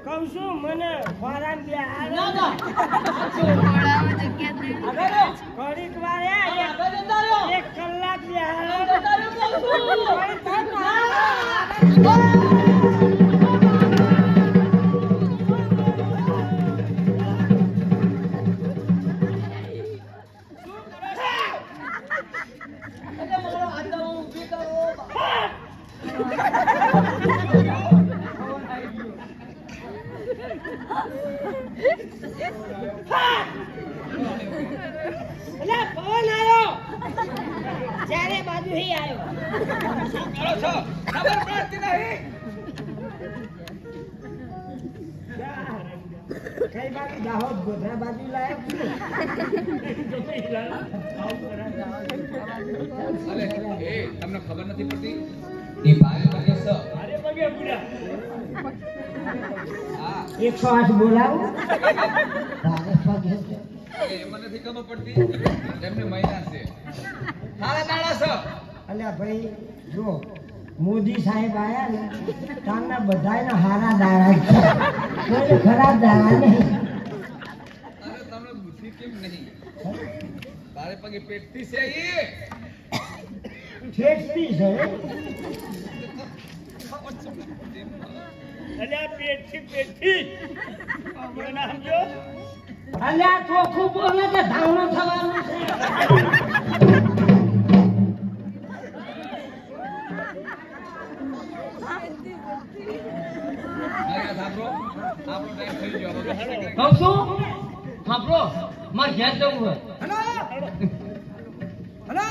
કહું છું મને ફોરાન બે ના ના ઘડીક વાર એક કલાક બે પવન આવ્યો ચારે બાજુ હી આવ્યો શું કરો છો ખબર પડતી નહીં કઈ બાજુ દાહોદ ગોધરા બાજુ લાયક અલે એ તમને ખબર નથી પડતી એ ભારે પગે છે અરે પગે પૂરા હા 108 બોલાવો ભારે પગે એ મને નથી ખબર પડતી એમને મહિના છે સારા દાડા છે અલ્યા ભાઈ જો મોદી સાહેબ આયા ને તારના બધાયના હારા દાડા છે કોઈ ખરાબ દાડા નહીં અરે તમને બુદ્ધિ કેમ નહીં ભારે પગે પેટતી છે એ ઠેકતી છે અલ્યા પેટથી નામ જો અલ્યા ચોખ્ખું બોલે કે ધાવણો થવાનું છે આપણો ટાઈમ થઈ ગયો હવે કહું છું સાંભળો મારે ઘેર જવું હોય હલો હલો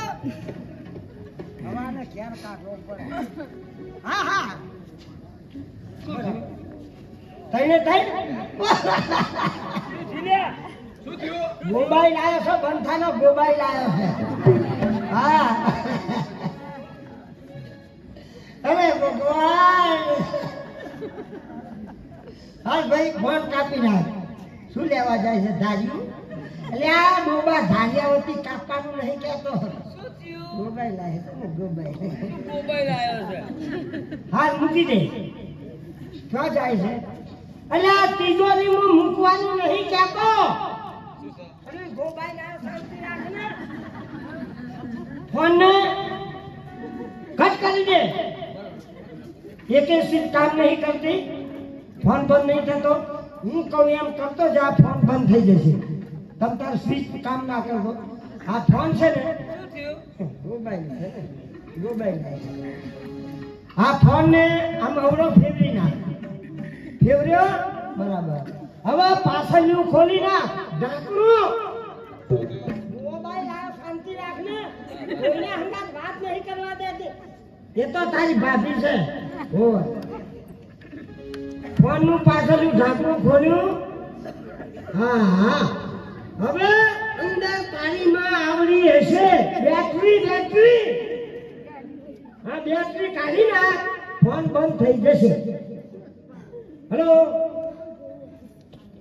હવાને ઘેર કાઢવો પડે હા હા થઈને થઈ શું થયું મોબાઈલ આવ્યો છે બંધાનો મોબાઈલ આવ્યો છે હા અરે ભગવાન હા ભાઈ ફોન કાપી નાખ શું લેવા જાય છે ધાર્યું એટલે આ ડોબા ધાર્યાવતી કાપવાનું નહીં કહેતો મોબાઈલ આવ્યો છે મોબાઈલ આવ્યો છે હાલ મૂકી દે ક્યાં જાય છે એટલે આ તિજોરીમાં મૂકવાનું નહીં કહેતો અરે મોબાઈલ આવ્યો શાંતિ રાખ ને ફોન ને કટ કરી દે એક સીટ કામ નહીં કરતી ફોન બંધ નહીં થતો હું કહું એમ કરતો જ આ ફોન બંધ થઈ જશે તમ તાર સ્વિચ કામ ના કરતો આ ફોન છે ને મોબાઈલ છે ને મોબાઈલ આ ફોન ને આમ અવળો ફેરવી નાખ ફેવર્યો બરાબર હવે પાછળનું ખોલી નાખ ઢાંકણું મોબાઈલ આ શાંતિ રાખ ને કોઈને હંગાત વાત નહીં કરવા દેતી એ તો તારી ભાભી છે હો ફોન નું પાછળનું ઢાંકણું ખોલ્યું હા હા હવે અંદર પાણીમાં આવડી હશે બેટરી હા બેટરી કાઢી નાખ ફોન બંધ થઈ જશે હેલો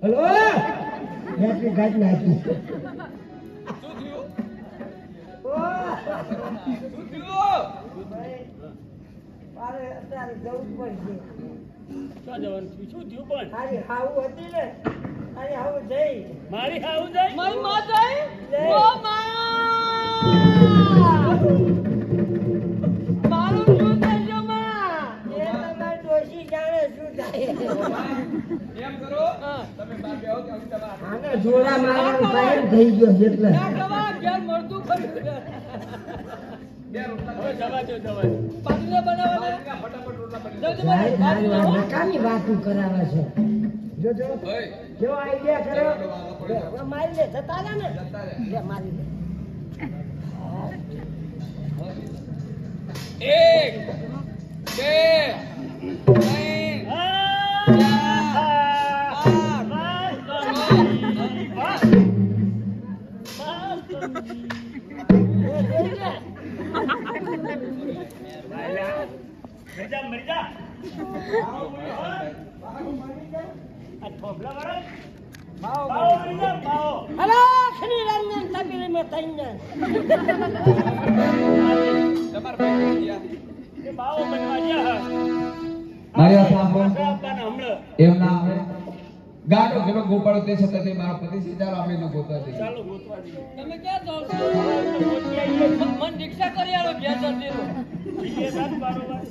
હેલો બેટરી કાઢી નાખી શું થયું મારે અત્યારે જવું પડશે ક્યાં જવાનું છે? શું થયું પણ? તારી હાવું હતી ને તારી હાવું જઈ મારી હાઉ જાય? મારી માં જાય જય. ઓ માં મારું શું થયું માં એ તમારી ડોશી જાણે શું થાય એમ કરો તમે બાર બેહો કે અમે તમારા આને જોડા મારવાનો ટાઈમ થઈ ગયો છે એટલે ના કવા ઘેર મળતું ખરું બે રોટલા હવે જવા દો, જવા દો. પાણીને બનાવવાના ફટાફટ રોટલા બની જલ્દી સાહેબ, બનાવો. મારી વાત નકામી વાતો કરાવે છે જો જો ઓય જો આઈડિયા કરો ચાલો, આગળ પડી જાઓ. લે, મારી લે જતા રહ્યા ને જતા રહે લે મારી લે એક બે ત્રણ મરી જા. આ થોભલા વાળા? બાવો મરી જા, બાવો. હલો શ્રી રંજન તબીર મે તૈયાર તમારા ભાઈ ગયા એ બાવો બનવા ગયા હા. મારી વાત સાંભળો. આપણા એમ ના આવે ગાડો ઘેરો ગોપાળો તે છતાં તે મારા પતિ છે ચાલો આપણે એનો ગોતવા જઈએ ચાલો ગોતવા જઈએ. તમે ક્યાં જાઓ છો ગોતી આવીએ. મન રિક્ષા કરી આલો ઘેર જતી રહો. બીજે સાત બારોબાર.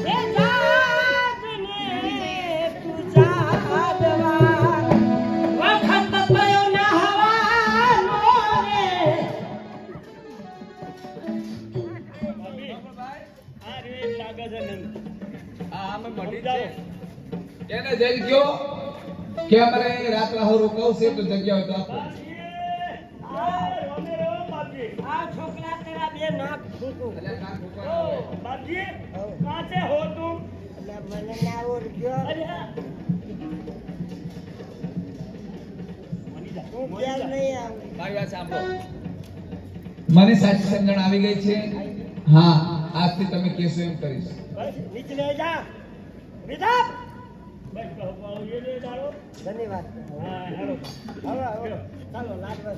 એ જાગને તું જાગવા વખત પયો નહાવાનો રે ભાભી, આ રેત લાગે છે નંદ. આ અમે મળી જાય એને જઈ ગયો કે અમારે રાત રાહો રોકાવ છે તો જગ્યા હોય તો આપો આ છોકરા તેરા બે નાક ફૂટું એટલે કાં ઠોકવાના હોય. બાપજી, કાં છે હો તું? એટલે મને ના ઓળખ્યો અરે હા. હું ક્યાં નહીં આવું મારી વાત સાંભળો મને સાચી સમજણ આવી ગઈ છે હા આજથી તમે કહેશો એમ કરીશ બસ નીચે લઈ જા. વિધાપ. બસ કહો પાડો એ લે દાડો. ધન્યવાદ હા, હેરો. હવે ચાલો લાડવા